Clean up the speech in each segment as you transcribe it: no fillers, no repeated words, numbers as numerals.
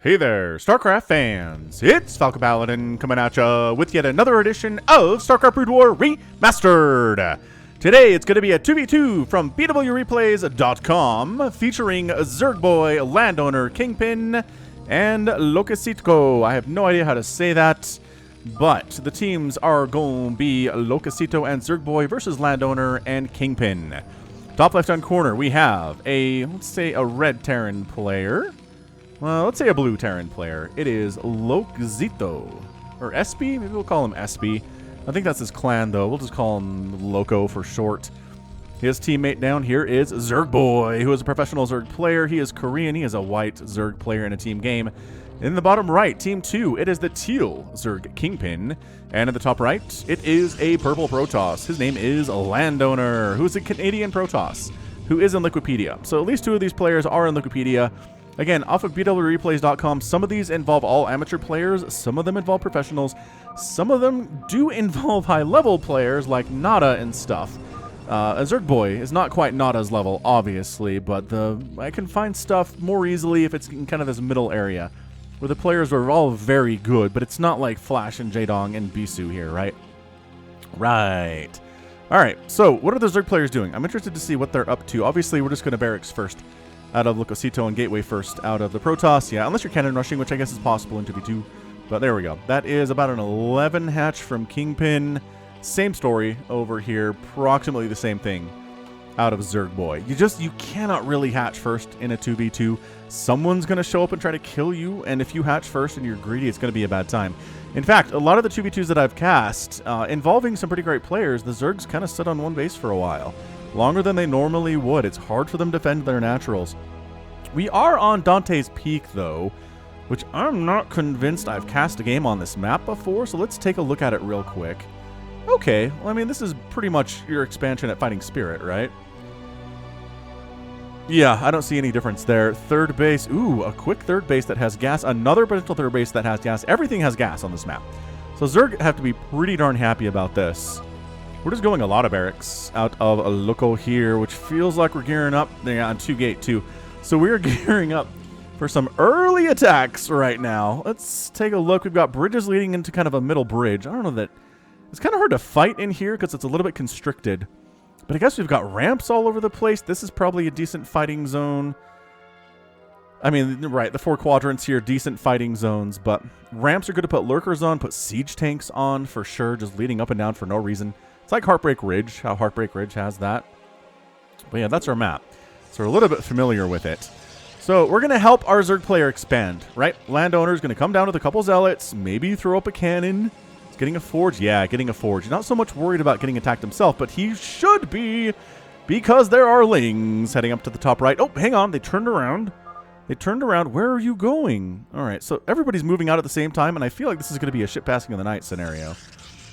Hey there, StarCraft fans! It's Falcon Paladin coming at ya with yet another edition of StarCraft Brood War Remastered! Today it's going to be a 2v2 from BWReplays.com featuring ZergbOy, Landowner, Kingpin, and LoCcxitO. I have no idea how to say that, but the teams are going to be LoCcxitO and ZergbOy versus Landowner and Kingpin. Top left-hand corner we have let's say a red Terran player. Well, let's say a blue Terran player. It is LoCcxitO. Or SB? Maybe we'll call him SB. I think that's his clan, though. We'll just call him Loco for short. His teammate down here is ZergbOy, who is a professional Zerg player. He is Korean. He is a white Zerg player in a team game. In the bottom right, Team 2, it is the teal Zerg Kingpin. And in the top right, it is a purple Protoss. His name is Landowner, who is a Canadian Protoss, who is in LoCcxitO. So at least two of these players are in LoCcxitO. Again, off of BWReplays.com, some of these involve all amateur players, some of them involve professionals, some of them do involve high-level players like Nada and stuff. ZergbOy is not quite Nada's level, obviously, but I can find stuff more easily if it's in kind of this middle area, where the players are all very good, but it's not like Flash and Jaedong and Bisu here, right? Right. Alright, so what are the Zerg players doing? I'm interested to see what they're up to. Obviously, we're just going to barracks first out of LoCcxitO and Gateway first out of the Protoss. Yeah, unless you're cannon rushing, which I guess is possible in 2v2. But there we go. That is about an 11 hatch from Kingpin. Same story over here. Approximately the same thing out of ZergbOy. You cannot really hatch first in a 2v2. Someone's going to show up and try to kill you. And if you hatch first and you're greedy, it's going to be a bad time. In fact, a lot of the 2v2s that I've cast, involving some pretty great players, the Zergs kind of sit on one base for a while. Longer than they normally would. It's hard for them to defend their naturals. We are on Dantes Peak, though, which I'm not convinced I've cast a game on this map before, so let's take a look at it real quick. Okay, well, I mean, this is pretty much your expansion at Fighting Spirit, right? Yeah, I don't see any difference there. Third base, ooh, a quick third base that has gas. Another potential third base that has gas. Everything has gas on this map. So Zerg have to be pretty darn happy about this. We're just going a lot of barracks out of a Loco here, which feels like we're gearing up. Yeah, on 2 gate too. So we're gearing up for some early attacks right now. Let's take a look. We've got bridges leading into kind of a middle bridge. I don't know that... It's kind of hard to fight in here because it's a little bit constricted. But I guess we've got ramps all over the place. This is probably a decent fighting zone. I mean, right, the 4 quadrants here, decent fighting zones. But ramps are good to put lurkers on, put siege tanks on for sure, just leading up and down for no reason. It's like Heartbreak Ridge, how Heartbreak Ridge has that. But yeah, that's our map. So we're a little bit familiar with it. So we're going to help our Zerg player expand, right? Landowner is going to come down with a couple zealots, maybe throw up a cannon. He's getting a forge. Yeah, getting a forge. Not so much worried about getting attacked himself, but he should be, because there are lings heading up to the top right. Oh, hang on. They turned around. They turned around. Where are you going? All right, so everybody's moving out at the same time, and I feel like this is going to be a ship passing in the night scenario.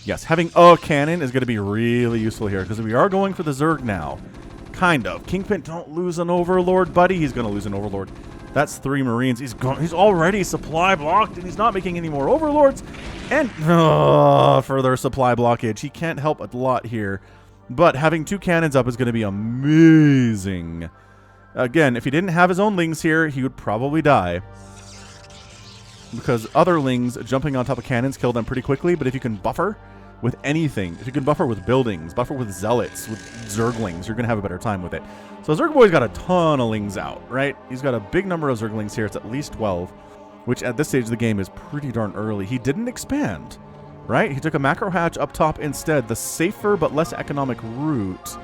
Yes, having a cannon is going to be really useful here, because we are going for the Zerg now. Kind of. Kingpin, don't lose an Overlord, buddy. He's going to lose an Overlord. That's 3 Marines. He's already supply blocked, and he's not making any more Overlords. And further supply blockage. He can't help a lot here. But having 2 cannons up is going to be amazing. Again, if he didn't have his own lings here, he would probably die, because other lings jumping on top of cannons kill them pretty quickly. But if you can buffer with anything, if you can buffer with buildings, buffer with zealots, with Zerglings, you're going to have a better time with it. So ZergbOy's got a ton of lings out, right? He's got a big number of Zerglings here. It's at least 12, which at this stage of the game is pretty darn early. He didn't expand, right? He took a macro hatch up top instead, the safer but less economic route.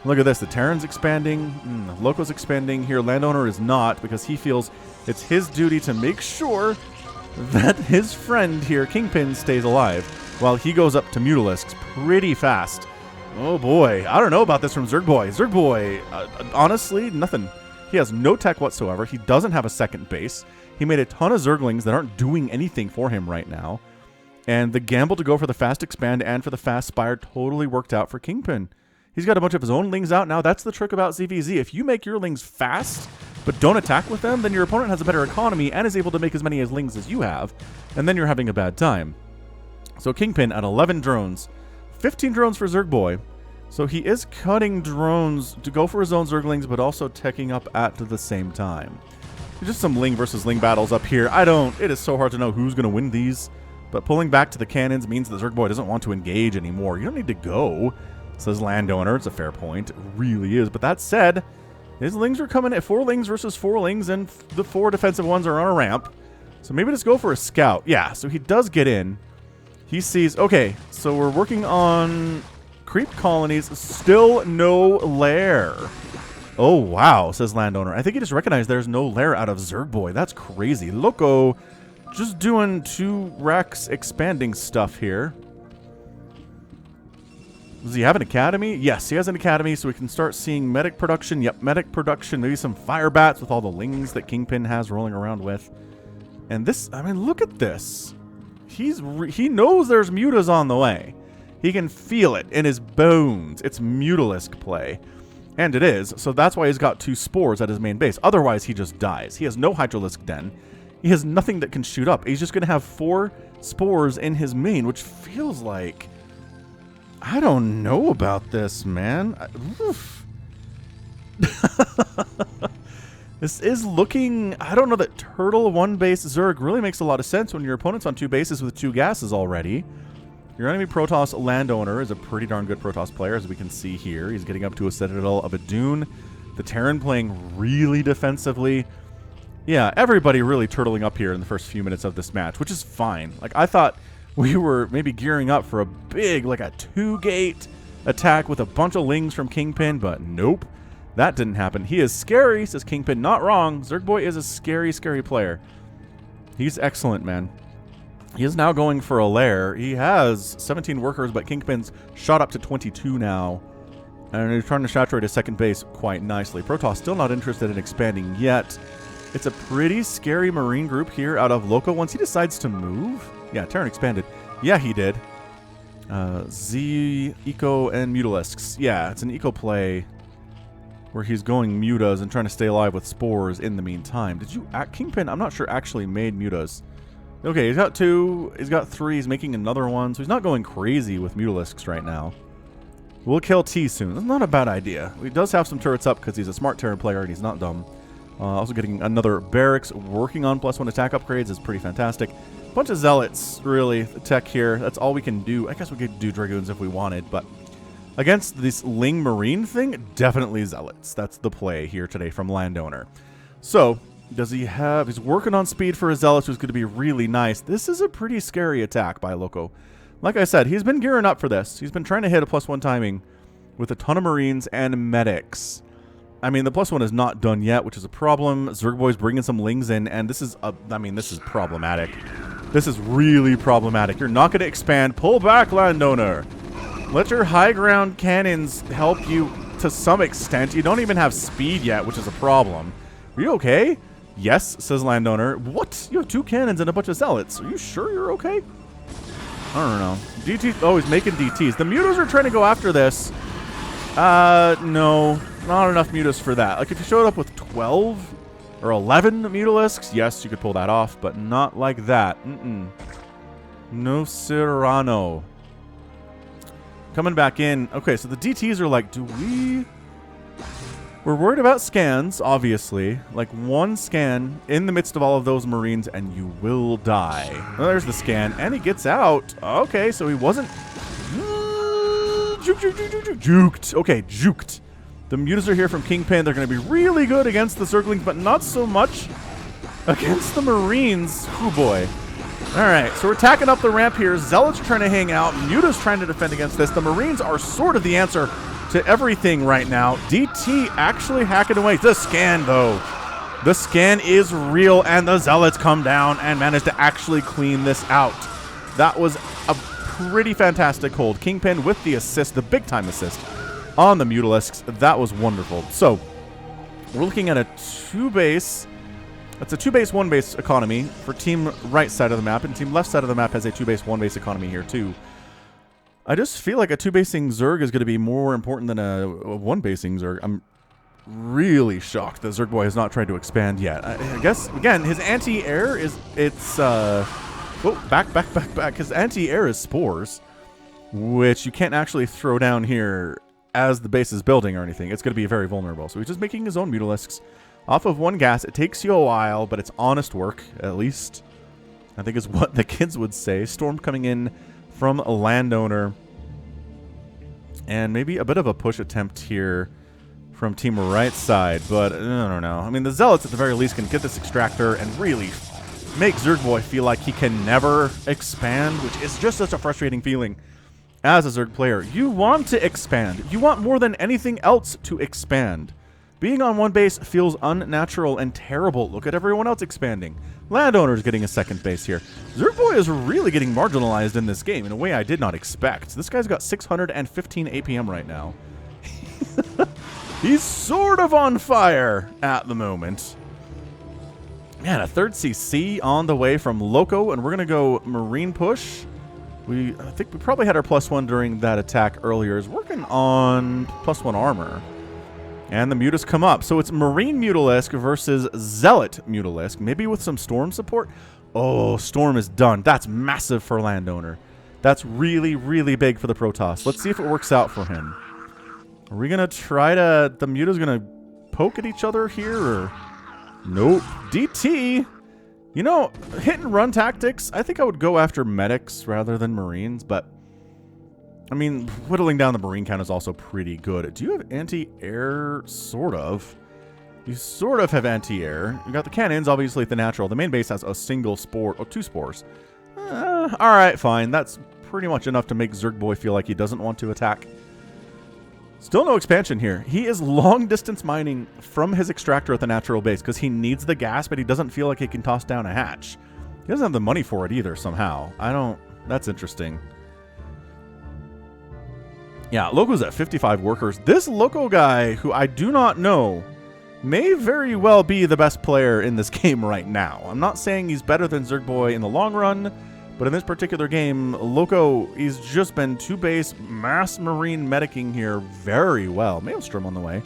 Look at this. The Terran's expanding. Loco's expanding here. Landowner is not, because he feels it's his duty to make sure that his friend here, Kingpin, stays alive while he goes up to Mutalisks pretty fast. Oh boy, I don't know about this from ZergbOy. ZergbOy, honestly, nothing. He has no tech whatsoever. He doesn't have a second base. He made a ton of Zerglings that aren't doing anything for him right now. And the gamble to go for the fast expand and for the fast spire totally worked out for Kingpin. He's got a bunch of his own lings out now. That's the trick about ZVZ. If you make your lings fast, but don't attack with them, then your opponent has a better economy and is able to make as many as lings as you have, and then you're having a bad time. So Kingpin at 11 drones, 15 drones for ZergbOy. So he is cutting drones to go for his own Zerglings, but also teching up at the same time. Just some Ling versus Ling battles up here. It is so hard to know who's going to win these. But pulling back to the cannons means the ZergbOy doesn't want to engage anymore. You don't need to go, says Landowner. It's a fair point. It really is. But that said, his Lings are coming at 4 Lings versus 4 Lings, and the 4 defensive ones are on a ramp. So maybe just go for a scout. Yeah, so he does get in. He sees, okay, so we're working on creep colonies. Still no lair. Oh, wow, says Landowner. I think he just recognized there's no lair out of ZergbOy. That's crazy. Loco just doing 2 racks expanding stuff here. Does he have an academy? Yes, he has an academy, so we can start seeing medic production. Yep, medic production. Maybe some fire bats with all the Lings that Kingpin has rolling around with. And this, I mean, look at this. He knows there's mutas on the way. He can feel it in his bones. It's Mutalisk play. And it is, so that's why he's got 2 spores at his main base. Otherwise, he just dies. He has no Hydralisk Den. He has nothing that can shoot up. He's just going to have 4 spores in his main, which feels like... I don't know about this, man. Oof. This is looking... I don't know that Turtle 1-base Zerg really makes a lot of sense when your opponent's on 2 bases with 2 gases already. Your enemy Protoss Landowner is a pretty darn good Protoss player, as we can see here. He's getting up to a Citadel of a Dune. The Terran playing really defensively. Yeah, everybody really turtling up here in the first few minutes of this match, which is fine. Like, I thought we were maybe gearing up for a big, like a 2-gate attack with a bunch of Lings from Kingpin, but nope. That didn't happen. He is scary, says Kingpin. Not wrong. ZergbOy is a scary, scary player. He's excellent, man. He is now going for a lair. He has 17 workers, but Kingpin's shot up to 22 now. And he's trying to saturate his second base quite nicely. Protoss still not interested in expanding yet. It's a pretty scary Marine group here out of Loco. Once he decides to move... Yeah, Terran expanded. Yeah, he did. Z, Eco, and Mutalisks. Yeah, it's an Eco play where he's going mutas and trying to stay alive with spores in the meantime. Did you... Kingpin, I'm not sure, actually made mutas. Okay, he's got 2. He's got 3. He's making another one. So he's not going crazy with Mutalisks right now. We'll kill T soon. That's not a bad idea. He does have some turrets up because he's a smart Terran player and he's not dumb. Also getting another barracks. Working on +1 attack upgrades is pretty fantastic. Bunch of zealots, really. The tech here. That's all we can do. I guess we could do dragoons if we wanted, but against this Ling Marine thing, definitely zealots. That's the play here today from Landowner. So, does he have... He's working on speed for his zealots, who's going to be really nice. This is a pretty scary attack by Loco. Like I said, he's been gearing up for this. He's been trying to hit a +1 timing with a ton of Marines and medics. I mean, the +1 is not done yet, which is a problem. ZergbOy's bringing some Lings in, and this is this is problematic. This is really problematic. You're not going to expand. Pull back, Landowner. Let your high ground cannons help you to some extent. You don't even have speed yet, which is a problem. Are you okay? Yes, says Landowner. What? You have 2 cannons and a bunch of zealots. Are you sure you're okay? I don't know. DT. Oh, he's making DTs. The mutas are trying to go after this. No. Not enough mutas for that. Like, if you showed up with 12 or 11 Mutalisks, yes, you could pull that off, but not like that. No Serrano. Coming back in. Okay, so the DTs are like, we're worried about scans, obviously. Like, 1 scan in the midst of all of those Marines, and you will die. Well, there's the scan, and he gets out. Okay, so he wasn't... Juked. Okay, juked. The mutas are here from Kingpin. They're going to be really good against the Zerglings, but not so much against the Marines. Oh, boy. All right, so we're tacking up the ramp here. Zealots are trying to hang out. Muta's trying to defend against this. The Marines are sort of the answer to everything right now. DT actually hacking away. The scan, though. The scan is real, and the Zealots come down and manage to actually clean this out. That was a pretty fantastic hold. Kingpin with the assist, the big-time assist on the Mutalisks. That was wonderful. So, we're looking at a 2-base... That's a 2-base, 1-base economy for team right side of the map, and team left side of the map has a 2-base, 1-base economy here, too. I just feel like a 2-basing Zerg is going to be more important than a 1-basing Zerg. I'm really shocked that ZergbOy has not tried to expand yet. I guess, again, his anti-air is... It's, oh, back. His anti-air is spores, which you can't actually throw down here as the base is building or anything. It's going to be very vulnerable. So he's just making his own Mutalisks. Off of 1 gas, it takes you a while, but it's honest work, at least. I think is what the kids would say. Storm coming in from a landowner. And maybe a bit of a push attempt here from Team Right side, but I don't know. I mean, the Zealots at the very least can get this extractor and really make ZergbOy feel like he can never expand, which is just such a frustrating feeling as a Zerg player. You want to expand. You want more than anything else to expand. Being on 1 base feels unnatural and terrible. Look at everyone else expanding. Landowner's getting a 2nd base here. ZergbOy is really getting marginalized in this game in a way I did not expect. This guy's got 615 APM right now. He's sort of on fire at the moment. Man, a 3rd CC on the way from Loco, and we're going to go Marine push. I think we probably had our +1 during that attack earlier. Is working on +1 armor. And the Mutas come up. So it's Marine Mutalisk versus Zealot Mutalisk. Maybe with some Storm support. Oh, Storm is done. That's massive for Landowner. That's really, really big for the Protoss. Let's see if it works out for him. Are we going to try to... The Muta's going to poke at each other here? Or... Nope. DT. You know, hit and run tactics, I think I would go after medics rather than Marines, but... I mean, whittling down the Marine count is also pretty good. Do you have anti-air? Sort of. You sort of have anti-air. You got the cannons, obviously, at the natural. The main base has a single spore, or 2 spores. Alright, fine. That's pretty much enough to make ZergbOy feel like he doesn't want to attack. Still no expansion here. He is long-distance mining from his extractor at the natural base because he needs the gas, but he doesn't feel like he can toss down a hatch. He doesn't have the money for it either, somehow. That's interesting. Yeah, Loco's at 55 workers. This Loco guy, who I do not know, may very well be the best player in this game right now. I'm not saying he's better than ZergbOy in the long run, but in this particular game, Loco, he's just been 2 base mass Marine medicing here very well. Maelstrom on the way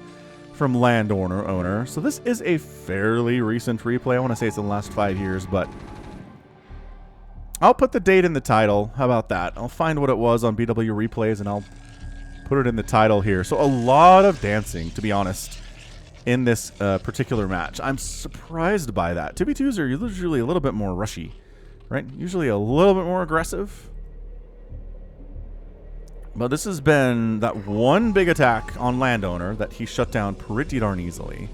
from landowner. So this is a fairly recent replay. I want to say it's in the last 5 years, but I'll put the date in the title. How about that? I'll find what it was on BW Replays, and I'll put it in the title here. So a lot of dancing, to be honest, in this particular match. I'm surprised by that. 2v2s are usually a little bit more rushy, right? Usually a little bit more aggressive. But this has been that one big attack on Landowner that he shut down pretty darn easily.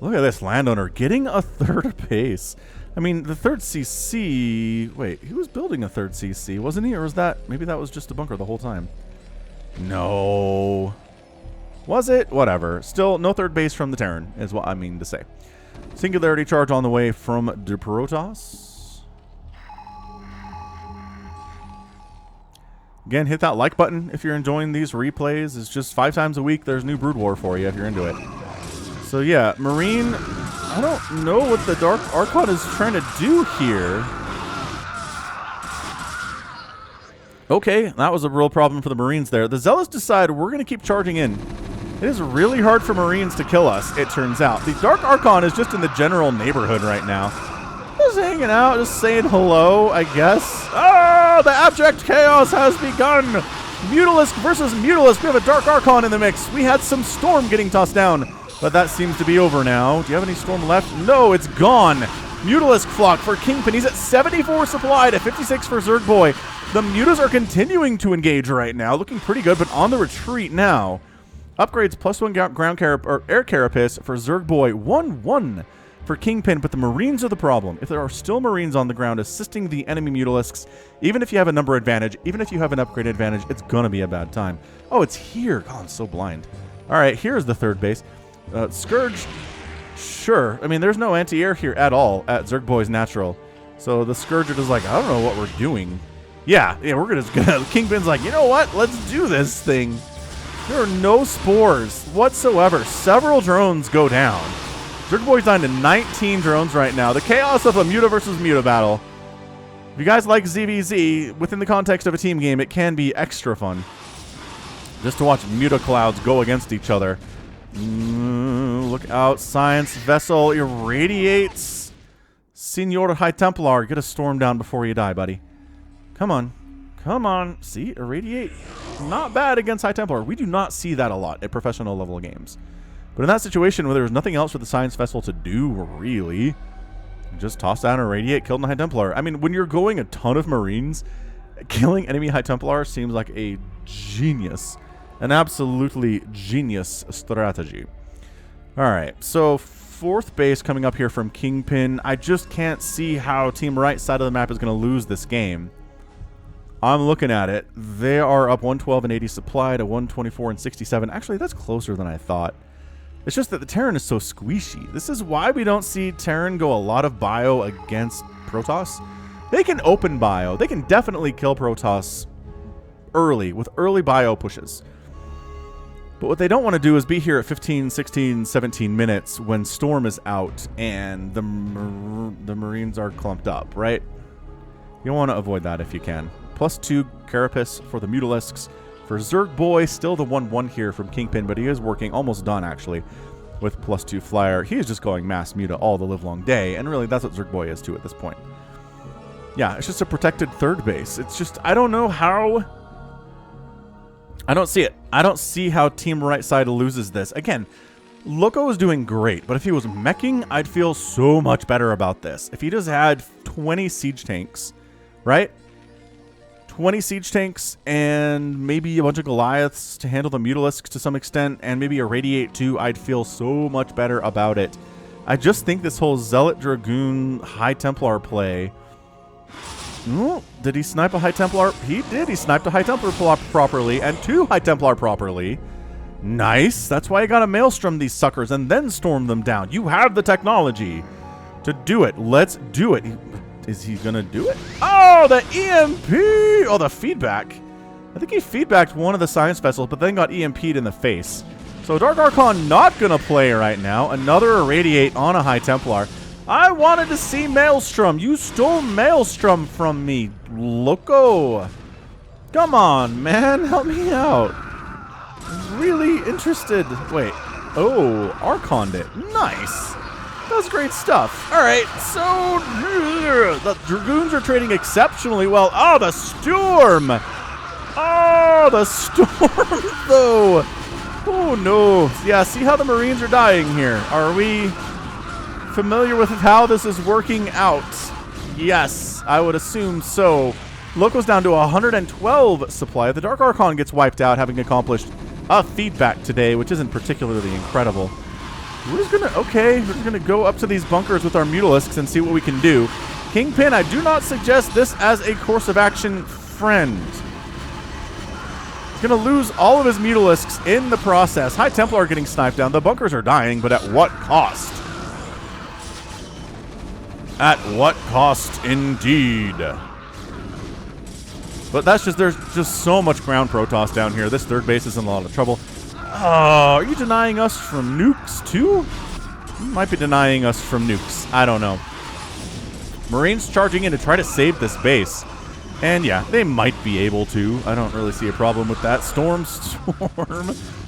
Look at this Landowner getting a 3rd base. I mean, the 3rd CC... Wait, he was building a 3rd CC, wasn't he? Or was that... Maybe that was just a bunker the whole time. No. Was it? Whatever. Still, no 3rd base from the Terran, is what I mean to say. Singularity charge on the way from the Protoss. Again, hit that like button if you're enjoying these replays. It's just 5 times a week. There's new Brood War for you if you're into it. So yeah, Marine, I don't know what the Dark Archon is trying to do here. Okay, that was a real problem for the Marines there. The Zealots decide we're going to keep charging in. It is really hard for Marines to kill us, it turns out. The Dark Archon is just in the general neighborhood right now. Just hanging out, just saying hello, I guess. Ah, the abject chaos has begun. Mutalisk versus Mutalisk. We have a Dark Archon in the mix. We had some Storm getting tossed down, but that seems to be over now. Do you have any Storm left? No, it's gone. Mutalisk flock for Kingpin. He's at 74 supply to 56 for ZergbOy. The Mutas are continuing to engage right now, looking pretty good, but on the retreat now. Upgrades +1 ground or air carapace for ZergbOy, 1-1 for Kingpin, but the Marines are the problem. If there are still Marines on the ground assisting the enemy Mutalisks, even if you have a number advantage, even if you have an upgrade advantage, it's gonna be a bad time. Oh, it's here. God, I'm so blind. All right, here's the 3rd base. Scourge, sure. I mean, there's no anti-air here at all at ZergbOy's natural. So the Scourge is like, I don't know what we're doing. Yeah, we're gonna Kingpin's like, you know what? Let's do this thing. There are no spores whatsoever. Several drones go down. ZergbOy's down to 19 drones right now. The chaos of a Muta versus Muta battle. If you guys like ZVZ, within the context of a team game, it can be extra fun. Just to watch Muta clouds go against each other. Look out, Science Vessel irradiates. Senor High Templar, get a storm down before you die, buddy. Come on. Come on. See? Irradiate. Not bad against High Templar. We do not see that a lot at professional level games. But in that situation where there was nothing else for the Science Vessel to do, really, just toss down a Radiate, kill the High Templar. I mean, when you're going a ton of Marines, killing enemy High Templar seems like a genius, an absolutely genius strategy. All right, so 4th base coming up here from Kingpin. I just can't see how Team Right side of the map is going to lose this game. I'm looking at it. They are up 112 and 80 supply to 124 and 67. Actually, that's closer than I thought. It's just that the Terran is so squishy. This is why we don't see Terran go a lot of bio against Protoss. They can open bio. They can definitely kill Protoss early, with early bio pushes. But what they don't want to do is be here at 15, 16, 17 minutes when Storm is out and the Marines are clumped up, right? You want to avoid that if you can. +2 Carapace for the Mutalisks. For ZergbOy, still the 1-1 here from Kingpin, but he is working, almost done actually, with +2 Flyer. He is just going mass Muta all the livelong day, and really that's what ZergbOy is too at this point. Yeah, it's just a protected 3rd base. It's just, I don't know how... I don't see it. I don't see how Team Right side loses this. Again, LoCcxitO is doing great, but if he was meching, I'd feel so much better about this. If he just had 20 siege tanks, right? 20 siege tanks and maybe a bunch of Goliaths to handle the Mutalisks to some extent, and maybe a Radiate too, I'd feel so much better about it. I just think this whole Zealot Dragoon High Templar play... Ooh, did he snipe a High Templar? He did. He sniped a High Templar properly and 2 High Templar properly. Nice. That's why you gotta Maelstrom these suckers and then storm them down. You have the technology to do it. Let's do it. Is he gonna do it? Oh, the EMP! Oh, the feedback. I think he feedbacked one of the Science Vessels, but then got EMP'd in the face. So Dark Archon not gonna play right now. Another Irradiate on a High Templar. I wanted to see Maelstrom. You stole Maelstrom from me, LoCcxitO. Come on, man. Help me out. I'm really interested. Wait. Oh, Archoned it. Nice. That's great stuff. All right, so the Dragoons are trading exceptionally well. Oh, the Storm. Oh, the Storm, though. Oh, no. Yeah, see how the Marines are dying here. Are we... familiar with how this is working out? Yes, I would assume so. LoCcxitO's down to 112 supply. The Dark Archon gets wiped out, having accomplished a feedback today, which isn't particularly incredible. We're just gonna go up to these bunkers with our Mutalisks and see what we can do. Kingpin, I do not suggest this as a course of action, friend. He's gonna lose all of his Mutalisks in the process. High Templar are getting sniped down. The bunkers are dying, but at what cost? At what cost, indeed. But that's just, there's just so much ground Protoss down here. This 3rd base is in a lot of trouble. Oh, are you denying us from nukes too? You might be denying us from nukes. I don't know. Marines charging in to try to save this base. And yeah, they might be able to. I don't really see a problem with that. Storm.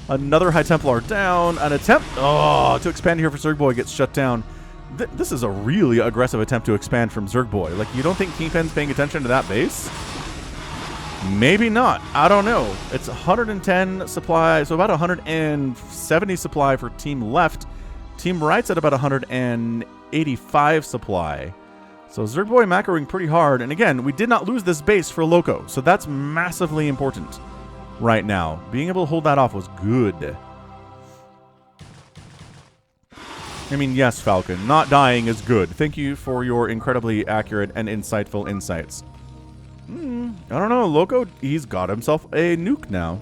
Another High Templar down. An attempt to expand here for ZergbOy gets shut down. This is a really aggressive attempt to expand from ZergbOy. Like, you don't think Kingpin's paying attention to that base? Maybe not. I don't know. It's 110 supply, so about 170 supply for Team Left. Team Right's at about 185 supply. So ZergbOy macroing pretty hard. And again, we did not lose this base for LoCcxitO, so that's massively important right now. Being able to hold that off was good. I mean, yes, Falcon, not dying is good. Thank you for your incredibly accurate and insightful insights. I don't know, LoCcxitO, he's got himself a nuke now.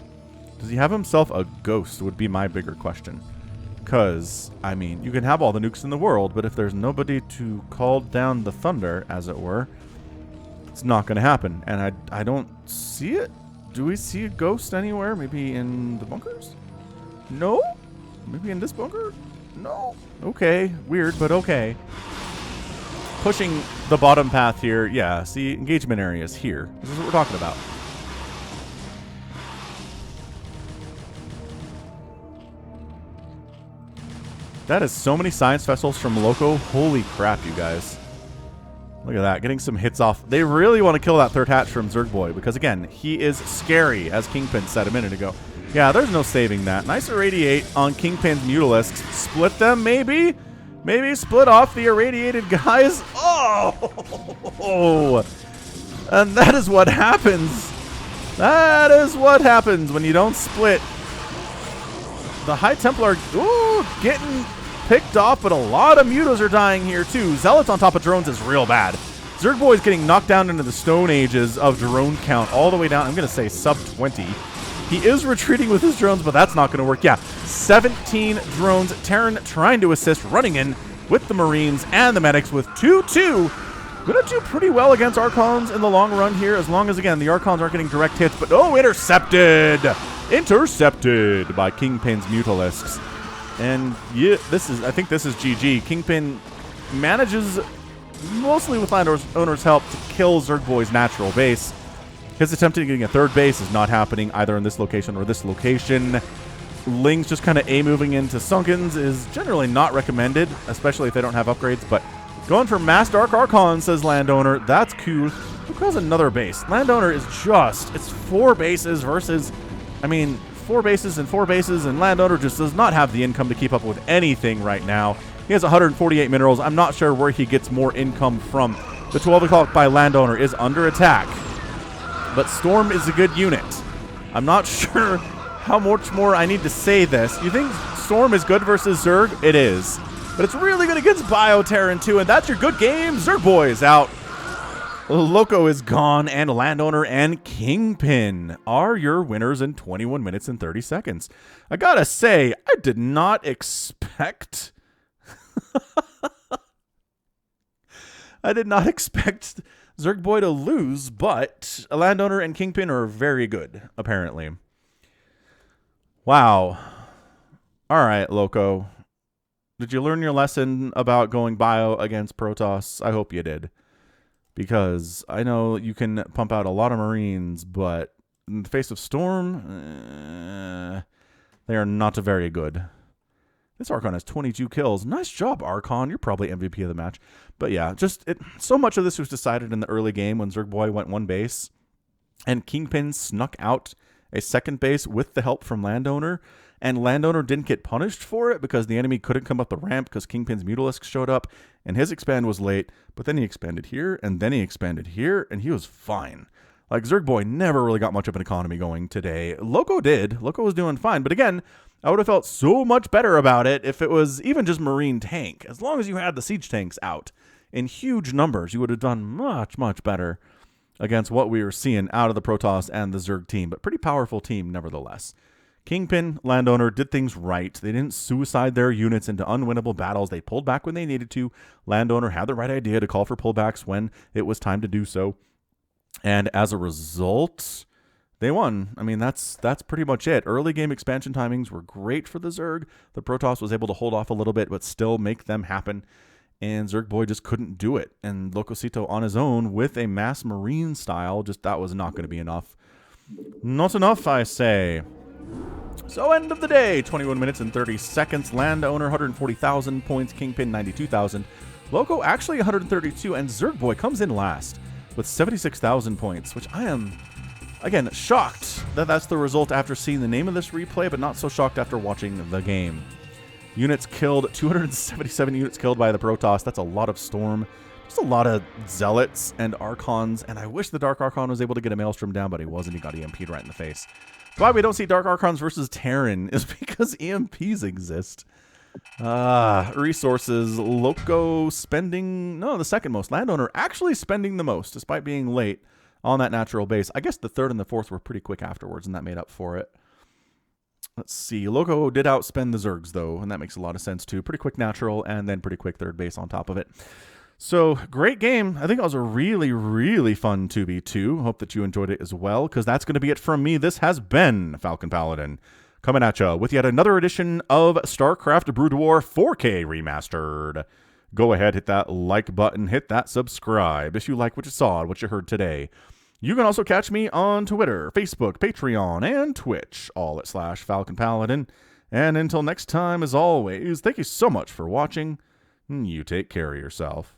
Does he have himself a ghost would be my bigger question. Because, I mean, you can have all the nukes in the world, but if there's nobody to call down the thunder, as it were, it's not going to happen. And I don't see it. Do we see a ghost anywhere? Maybe in the bunkers? No? Maybe in this bunker? No. Okay. Weird, but okay. Pushing the bottom path here. Yeah, see, engagement areas here. This is what we're talking about. That is so many science vessels from LoCcxitO. Holy crap, you guys. Look at that. Getting some hits off. They really want to kill that third hatch from ZergbOy because, again, he is scary, as Kingpin said a minute ago. Yeah, there's no saving that. Nice irradiate on Kingpin's Mutalisks. Split them, maybe? Maybe split off the irradiated guys. Oh! And that is what happens. That is what happens when you don't split. The High Templar, ooh, getting picked off, but a lot of Mutos are dying here too. Zealots on top of drones is real bad. ZergbOy is getting knocked down into the Stone Ages of drone count all the way down. I'm going to say sub 20. He is retreating with his drones, but that's not going to work. Yeah, 17 drones. Terran trying to assist, running in with the Marines and the medics with 2-2. Going to do pretty well against Archons in the long run here, as long as, again, the Archons aren't getting direct hits. But, oh, intercepted! Intercepted by Kingpin's Mutalisks. And, yeah, I think this is GG. Kingpin manages, mostly with landowner's help, to kill ZergbOy's natural base. His attempt at getting a third base is not happening either in this location or this location. Lings just kind of A-moving into Sunkens is generally not recommended, especially if they don't have upgrades, but going for Mass Dark Archon, says Landowner. That's cool. Who calls another base? Landowner is just, it's 4 bases versus, I mean, 4 bases, and Landowner just does not have the income to keep up with anything right now. He has 148 minerals. I'm not sure where he gets more income from. The 12 o'clock by Landowner is under attack, but Storm is a good unit. I'm not sure how much more I need to say this. You think Storm is good versus Zerg? It is. But it's really good against Bioterran too, and that's your good game. ZergbOy is out. Loco is gone, and Landowner and Kingpin are your winners in 21 minutes and 30 seconds. I gotta say, I did not expect... I did not expect ZergbOy to lose, but Landowner and Kingpin are very good, apparently. Wow. All right, Loco. Did you learn your lesson about going bio against Protoss? I hope you did. Because I know you can pump out a lot of Marines, but in the face of Storm, they are not very good. This Archon has 22 kills. Nice job, Archon. You're probably MVP of the match. But yeah, so much of this was decided in the early game when ZergbOy went 1 base, and Kingpin snuck out a 2nd base with the help from Landowner, and Landowner didn't get punished for it because the enemy couldn't come up the ramp because Kingpin's Mutalisk showed up, and his expand was late, but then he expanded here, and then he expanded here, and he was fine. Like, ZergbOy never really got much of an economy going today. Loco did. Loco was doing fine, but again, I would have felt so much better about it if it was even just Marine tank. As long as you had the siege tanks out in huge numbers, you would have done much, much better against what we were seeing out of the Protoss and the Zerg team, but pretty powerful team nevertheless. Kingpin, Landowner did things right. They didn't suicide their units into unwinnable battles. They pulled back when they needed to. Landowner had the right idea to call for pullbacks when it was time to do so. And as a result, they won. I mean, that's pretty much it. Early game expansion timings were great for the Zerg. The Protoss was able to hold off a little bit, but still make them happen. And ZergbOy just couldn't do it. And LoCcxitO on his own with a mass Marine style, just that was not going to be enough. Not enough, I say. So end of the day, 21 minutes and 30 seconds. Landowner, 140,000 points. Kingpin, 92,000. Loco actually 132, and ZergbOy comes in last with 76,000 points, which I am, again, shocked that that's the result after seeing the name of this replay, but not so shocked after watching the game. Units killed, 277 units killed by the Protoss. That's a lot of Storm. Just a lot of Zealots and Archons, and I wish the Dark Archon was able to get a Maelstrom down, but he wasn't. He got EMP'd right in the face. Why we don't see Dark Archons versus Terran is because EMPs exist. Resources, Loco spending, no, the second most. Landowner actually spending the most, despite being late on that natural base. I guess the 3rd and the 4th were pretty quick afterwards, and that made up for it. Let's see. Loco did outspend the Zergs, though, and that makes a lot of sense, too. Pretty quick natural, and then pretty quick 3rd base on top of it. So, great game. I think it was a really, really fun 2v2. Hope that you enjoyed it as well, because that's going to be it from me. This has been Falcon Paladin, coming at you with yet another edition of StarCraft Brood War 4K Remastered. Go ahead, hit that like button, hit that subscribe if you like what you saw and what you heard today. You can also catch me on Twitter, Facebook, Patreon, and Twitch, all at /Falcon Paladin. And until next time, as always, thank you so much for watching. You take care of yourself.